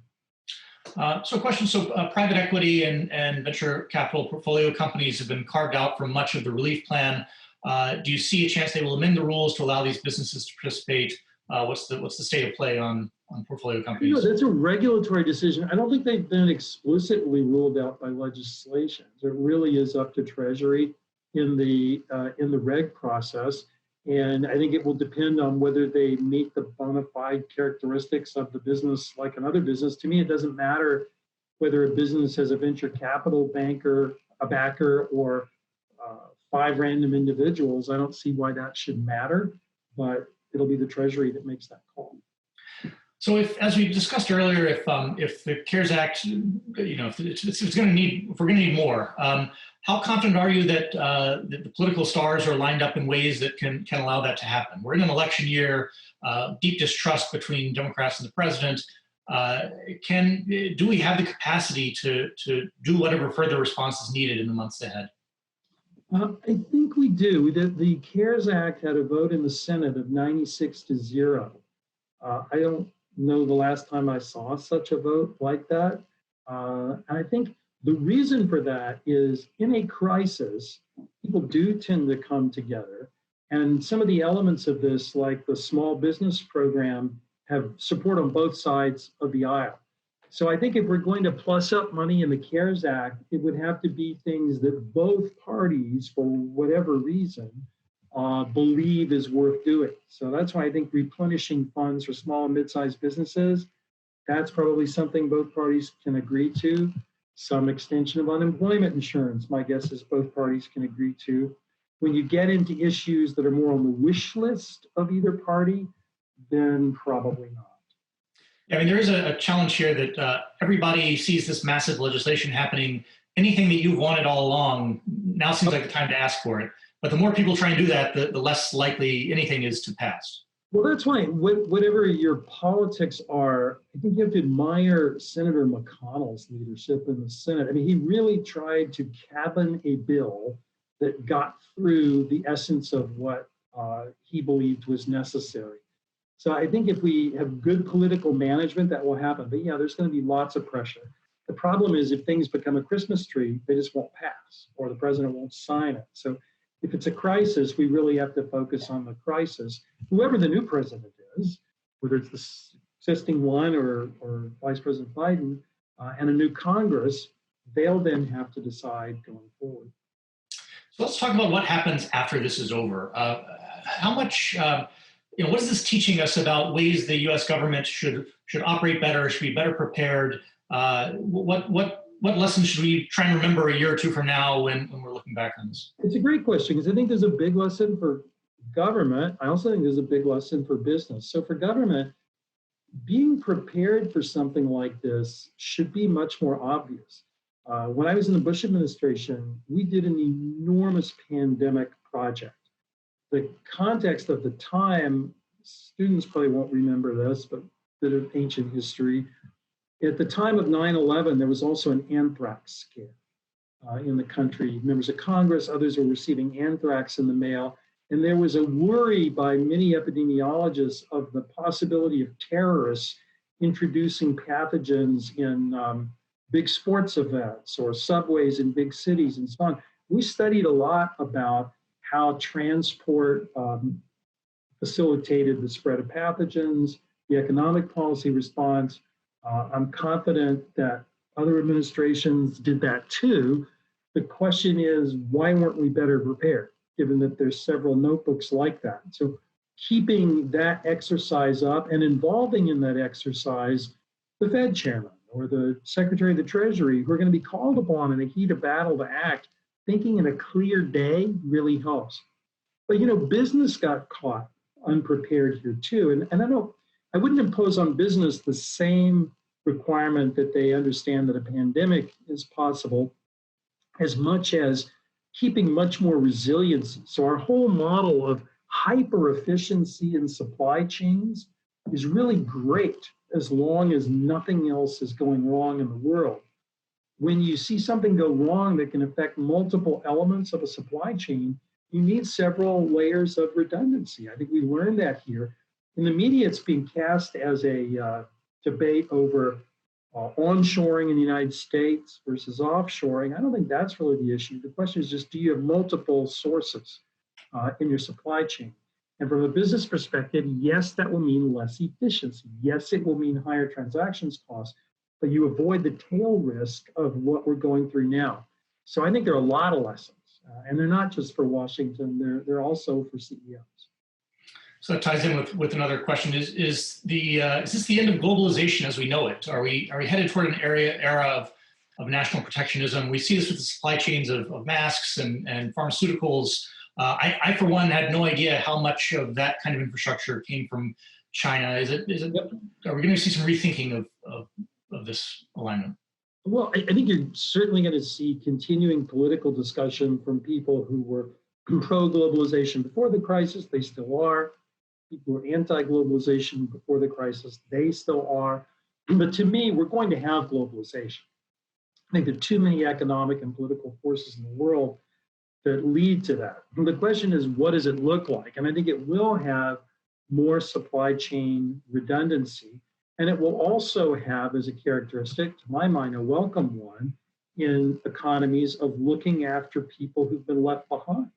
So question, private equity and venture capital portfolio companies have been carved out from much of the relief plan. Do you see a chance they will amend the rules to allow these businesses to participate? What's the state of play on portfolio companies? You know, that's a regulatory decision. I don't think they've been explicitly ruled out by legislation. It really is up to Treasury in the reg process. And I think it will depend on whether they meet the bona fide characteristics of the business like another business. To me, it doesn't matter whether a business has a venture capital banker, a backer, or 5 random individuals. I don't see why that should matter, but it'll be the Treasury that makes that call. So, if, as we discussed earlier, if the CARES Act, if we're going to need more, how confident are you that the political stars are lined up in ways that can allow that to happen? We're in an election year, deep distrust between Democrats and the president. Do we have the capacity to do whatever further response is needed in the months ahead? I think we do. The CARES Act had a vote in the Senate of 96-0. I don't know the last time I saw such a vote like that. And I think the reason for that is in a crisis, people do tend to come together. And some of the elements of this, like the small business program, have support on both sides of the aisle. So I think if we're going to plus up money in the CARES Act, it would have to be things that both parties, for whatever reason, believe is worth doing. So that's why I think replenishing funds for small and mid-sized businesses, that's probably something both parties can agree to. Some extension of unemployment insurance, my guess is both parties can agree to. When you get into issues that are more on the wish list of either party, then probably not. Yeah, I mean, there is a challenge here that everybody sees this massive legislation happening. Anything that you've wanted all along, now seems like the time to ask for it. But the more people try and do that, the less likely anything is to pass. Well, that's why whatever your politics are, I think you have to admire Senator McConnell's leadership in the Senate. I mean, he really tried to cabin a bill that got through the essence of what he believed was necessary. So I think if we have good political management, that will happen. But yeah, there's going to be lots of pressure. The problem is if things become a Christmas tree, they just won't pass or the president won't sign it. So if it's a crisis, we really have to focus on the crisis. Whoever the new president is, whether it's the existing one or Vice President Biden and a new Congress, they'll then have to decide going forward. So let's talk about what happens after this is over. How much, what is this teaching us about ways the U.S. government should operate better, should be better prepared? What lessons should we try and remember a year or two from now when we're looking back on this? It's a great question because I think there's a big lesson for government. I also think there's a big lesson for business. So for government, being prepared for something like this should be much more obvious. When I was in the Bush administration, we did an enormous pandemic project. The context of the time, students probably won't remember this, but a bit of ancient history. At the time of 9/11, there was also an anthrax scare in the country. Members of Congress, others were receiving anthrax in the mail. And there was a worry by many epidemiologists of the possibility of terrorists introducing pathogens in big sports events or subways in big cities and so on. We studied a lot about how transport facilitated the spread of pathogens, the economic policy response. I'm confident that other administrations did that too. The question is, why weren't we better prepared, given that there's several notebooks like that? So keeping that exercise up and involving in that exercise the Fed chairman or the Secretary of the Treasury, who are going to be called upon in the heat of battle to act, thinking in a clear day really helps. But, business got caught unprepared here too. And I wouldn't impose on business the same requirement that they understand that a pandemic is possible, as much as keeping much more resiliency. So our whole model of hyper efficiency in supply chains is really great as long as nothing else is going wrong in the world. When you see something go wrong that can affect multiple elements of a supply chain, you need several layers of redundancy. I think we learned that here. In the media, it's being cast as a debate over onshoring in the United States versus offshoring. I don't think that's really the issue. The question is just, do you have multiple sources in your supply chain? And from a business perspective, yes, that will mean less efficiency. Yes, it will mean higher transactions costs, but you avoid the tail risk of what we're going through now. So I think there are a lot of lessons, and they're not just for Washington, they're also for CEOs. So that ties in with another question. Is this the end of globalization as we know it? Are we headed toward an era of national protectionism? We see this with the supply chains of masks and pharmaceuticals. I, for one, had no idea how much of that kind of infrastructure came from China. Are we going to see some rethinking of this alignment? Well, I think you're certainly going to see continuing political discussion from people who were pro-globalization before the crisis. They still are. People who are anti-globalization before the crisis. They still are. But to me, we're going to have globalization. I think there are too many economic and political forces in the world that lead to that. And the question is, what does it look like? And I think it will have more supply chain redundancy. And it will also have, as a characteristic, to my mind, a welcome one in economies of looking after people who've been left behind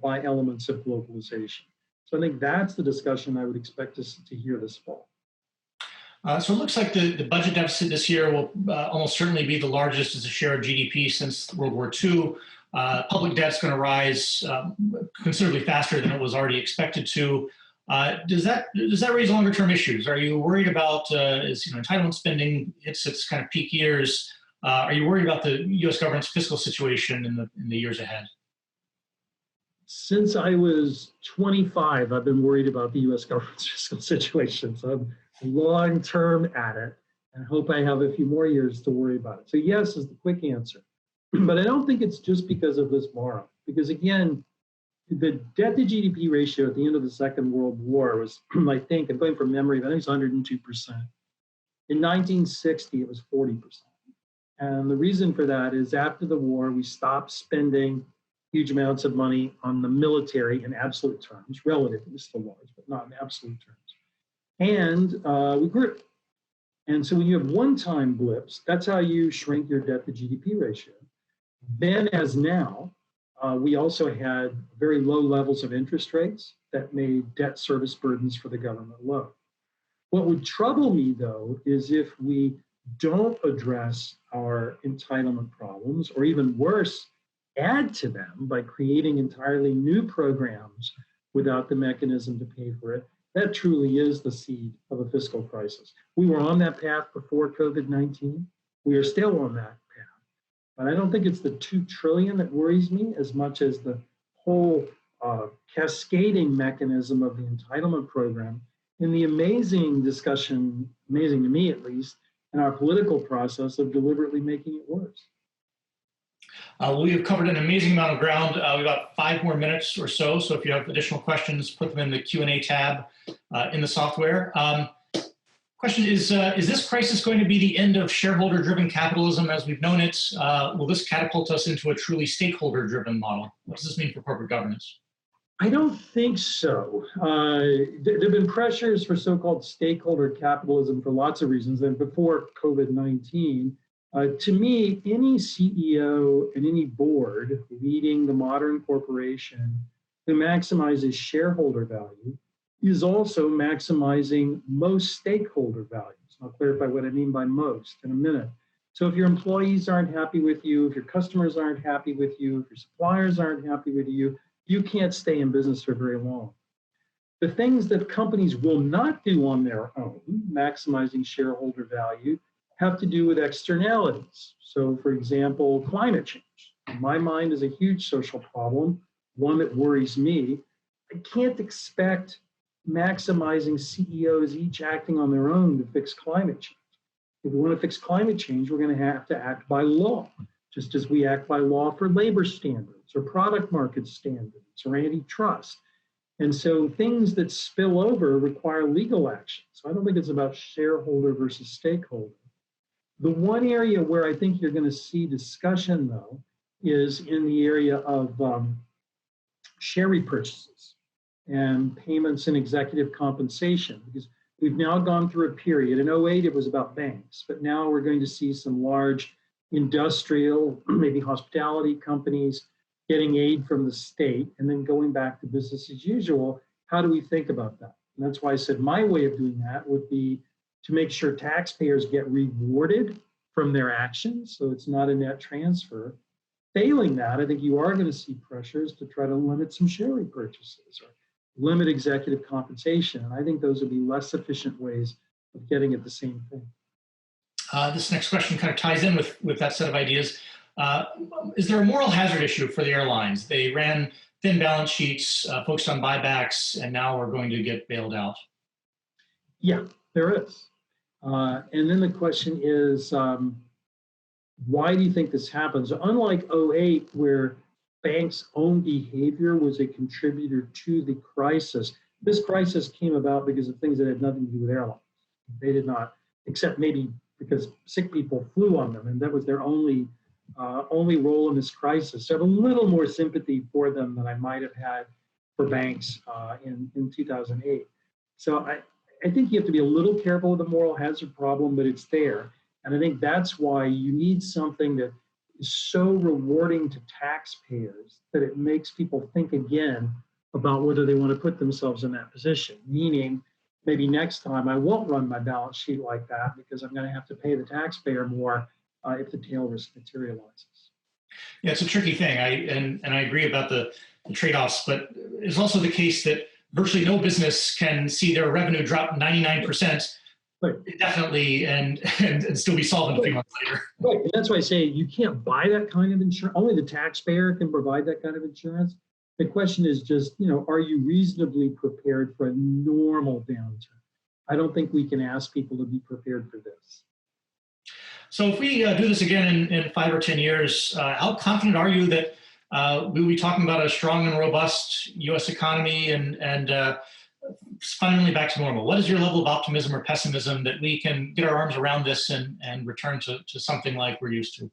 by elements of globalization. So I think that's the discussion I would expect us to hear this fall. So it looks like the budget deficit this year will almost certainly be the largest as a share of GDP since World War II. Public debt's going to rise considerably faster than it was already expected to. Does that raise longer term issues? Are you worried about as entitlement spending hits its kind of peak years? Are you worried about the U.S. government's fiscal situation in the years ahead? Since I was 25, I've been worried about the U.S. government's fiscal situation. So I'm long term at it and hope I have a few more years to worry about it. So yes is the quick answer. But I don't think it's just because of this borrow. Because again, the debt to GDP ratio at the end of the Second World War was, I think, I'm going from memory, but I think it's 102%. In 1960, it was 40%. And the reason for that is after the war, we stopped spending huge amounts of money on the military in absolute terms, relative, it was still large, but not in absolute terms. And we grew. And so when you have one-time blips, that's how you shrink your debt to GDP ratio. Then as now, we also had very low levels of interest rates that made debt service burdens for the government low. What would trouble me, though, is if we don't address our entitlement problems, or even worse, add to them by creating entirely new programs without the mechanism to pay for it. That truly is the seed of a fiscal crisis. We were on that path before COVID-19. We are still on that path. But I don't think it's the $2 trillion that worries me as much as the whole cascading mechanism of the entitlement program and the amazing discussion, amazing to me at least, in our political process of deliberately making it worse. We have covered an amazing amount of ground. We've got 5 more minutes or so. So if you have additional questions, put them in the Q&A tab in the software. Question is this crisis going to be the end of shareholder-driven capitalism as we've known it? Will this catapult us into a truly stakeholder-driven model? What does this mean for corporate governance? I don't think so. There have been pressures for so-called stakeholder capitalism for lots of reasons. And before COVID-19, to me, any CEO and any board leading the modern corporation who maximizes shareholder value is also maximizing most stakeholder values. I'll clarify what I mean by most in a minute. So if your employees aren't happy with you, if your customers aren't happy with you, if your suppliers aren't happy with you, you can't stay in business for very long. The things that companies will not do on their own, maximizing shareholder value, have to do with externalities. So for example, climate change. In my mind is a huge social problem, one that worries me. I can't expect maximizing CEOs each acting on their own to fix climate change. If we want to fix climate change, we're going to have to act by law, just as we act by law for labor standards or product market standards or antitrust. And so things that spill over require legal action. So I don't think it's about shareholder versus stakeholder. The one area where I think you're going to see discussion, though, is in the area of share repurchases and payments and executive compensation, because we've now gone through a period. In '08, it was about banks, but now we're going to see some large industrial, maybe hospitality companies getting aid from the state and then going back to business as usual. How do we think about that? And that's why I said my way of doing that would be to make sure taxpayers get rewarded from their actions, so it's not a net transfer. Failing that, I think you are going to see pressures to try to limit some share repurchases or limit executive compensation. And I think those would be less efficient ways of getting at the same thing. This next question kind of ties in with that set of ideas. Is there a moral hazard issue for the airlines? They ran thin balance sheets, focused on buybacks, and now we're going to get bailed out. Yeah, there is. And then the question is, why do you think this happens? Unlike '08, where banks' own behavior was a contributor to the crisis, this crisis came about because of things that had nothing to do with airlines. They did not, except maybe because sick people flew on them, and that was their only role in this crisis. So I have a little more sympathy for them than I might have had for banks in 2008. So I think you have to be a little careful with the moral hazard problem, but it's there. And I think that's why you need something that is so rewarding to taxpayers that it makes people think again about whether they want to put themselves in that position. Meaning, maybe next time I won't run my balance sheet like that because I'm going to have to pay the taxpayer more if the tail risk materializes. Yeah, it's a tricky thing. I agree about the trade-offs, but it's also the case that virtually no business can see their revenue drop 99% right. indefinitely and still be solvent 3 months later. Right, and that's why I say you can't buy that kind of insurance. Only the taxpayer can provide that kind of insurance. The question is just, are you reasonably prepared for a normal downturn? I don't think we can ask people to be prepared for this. So if we do this again in 5 or 10 years, how confident are you that we'll be talking about a strong and robust U.S. economy and finally back to normal? What is your level of optimism or pessimism that we can get our arms around this and return to something like we're used to?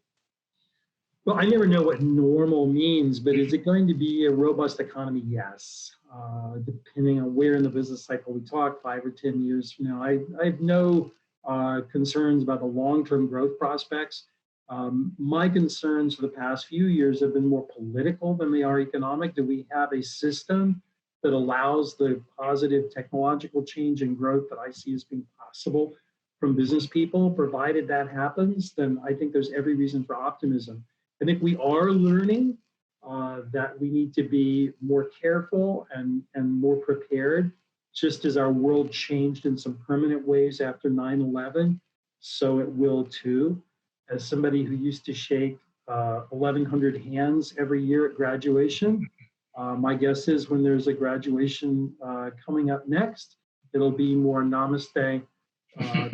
Well, I never know what normal means, but is it going to be a robust economy? Yes. Depending on where in the business cycle we talk, 5 or 10 years from now. I have no concerns about the long-term growth prospects. My concerns for the past few years have been more political than they are economic. Do we have a system that allows the positive technological change and growth that I see as being possible from business people? Provided that happens, then I think there's every reason for optimism. I think we are learning that we need to be more careful and more prepared. Just as our world changed in some permanent ways after 9/11, so it will too. As somebody who used to shake 1,100 hands every year at graduation, my guess is when there's a graduation coming up next, it'll be more namaste. I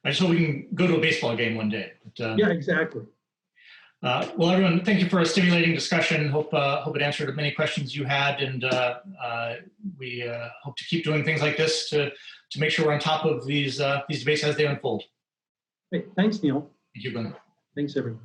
just hope we can go to a baseball game one day. But, yeah, exactly. Well, everyone, thank you for a stimulating discussion. Hope it answered many questions you had, and we hope to keep doing things like this to make sure we're on top of these debates as they unfold. Great. Thanks, Neil. Thank you, Glenn. Thanks, everyone.